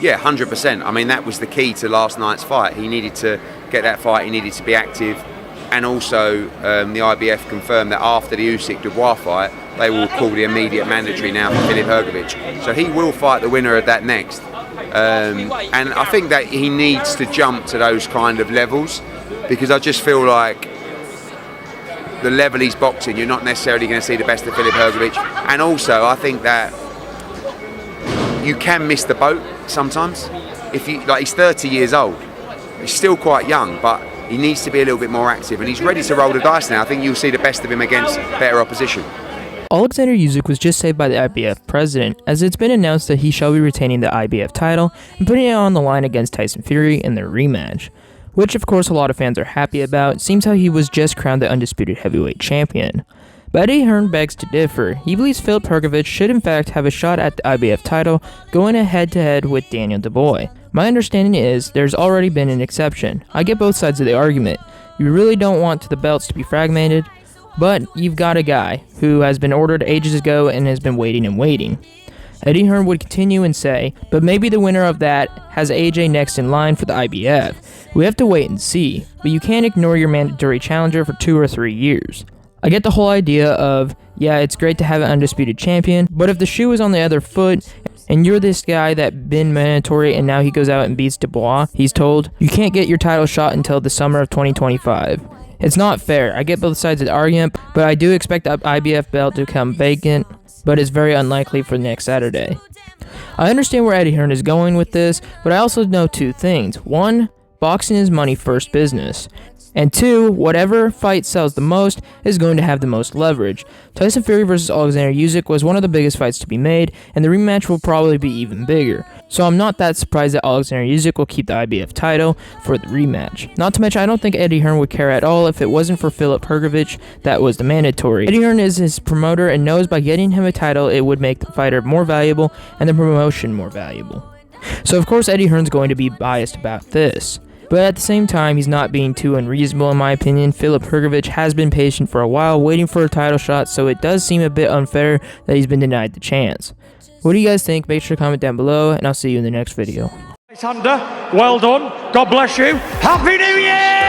Yeah, 100%. I mean, that was the key to last night's fight. He needed to get that fight, he needed to be active, and also the IBF confirmed that after the Usyk-Dubois fight, they will call the immediate mandatory now for Filip Hrgović. So he will fight the winner of that next. And I think that he needs to jump to those kind of levels, because I just feel like the level he's boxing, you're not necessarily going to see the best of Filip Hrgović. And also, I think that you can miss the boat sometimes. If you like, he's 30 years old. He's still quite young, but he needs to be a little bit more active, and he's ready to roll the dice now. I think you'll see the best of him against better opposition. Oleksandr Usyk was just saved by the IBF president, as it's been announced that he shall be retaining the IBF title and putting it on the line against Tyson Fury in their rematch, which of course a lot of fans are happy about. It seems how he was just crowned the undisputed heavyweight champion. But Eddie Hearn begs to differ. He believes Filip Hrgović should in fact have a shot at the IBF title, going head-to-head with Daniel Dubois. My understanding is there's already been an exception. I get both sides of the argument. You really don't want the belts to be fragmented, but you've got a guy who has been ordered ages ago and has been waiting and waiting. Eddie Hearn would continue and say, but maybe the winner of that has AJ next in line for the IBF. We have to wait and see, but you can't ignore your mandatory challenger for 2 or 3 years. I get the whole idea of, yeah, it's great to have an undisputed champion, but if the shoe is on the other foot, and you're this guy that been mandatory and now he goes out and beats Dubois, he's told, you can't get your title shot until the summer of 2025. It's not fair. I get both sides of the argument, but I do expect the IBF belt to come vacant, but it's very unlikely for next Saturday. I understand where Eddie Hearn is going with this, but I also know 2 things. 1, boxing is money first business. And 2, whatever fight sells the most is going to have the most leverage. Tyson Fury versus Oleksandr Usyk was one of the biggest fights to be made, and the rematch will probably be even bigger. So I'm not that surprised that Oleksandr Usyk will keep the IBF title for the rematch. Not to mention, I don't think Eddie Hearn would care at all if it wasn't for Filip Hrgović that was the mandatory. Eddie Hearn is his promoter and knows by getting him a title it would make the fighter more valuable and the promotion more valuable. So of course Eddie Hearn's going to be biased about this. But at the same time, he's not being too unreasonable in my opinion. Filip Hrgović has been patient for a while, waiting for a title shot, so it does seem a bit unfair that he's been denied the chance. What do you guys think? Make sure to comment down below, and I'll see you in the next video. Oleksandr, well done. God bless you. Happy New Year!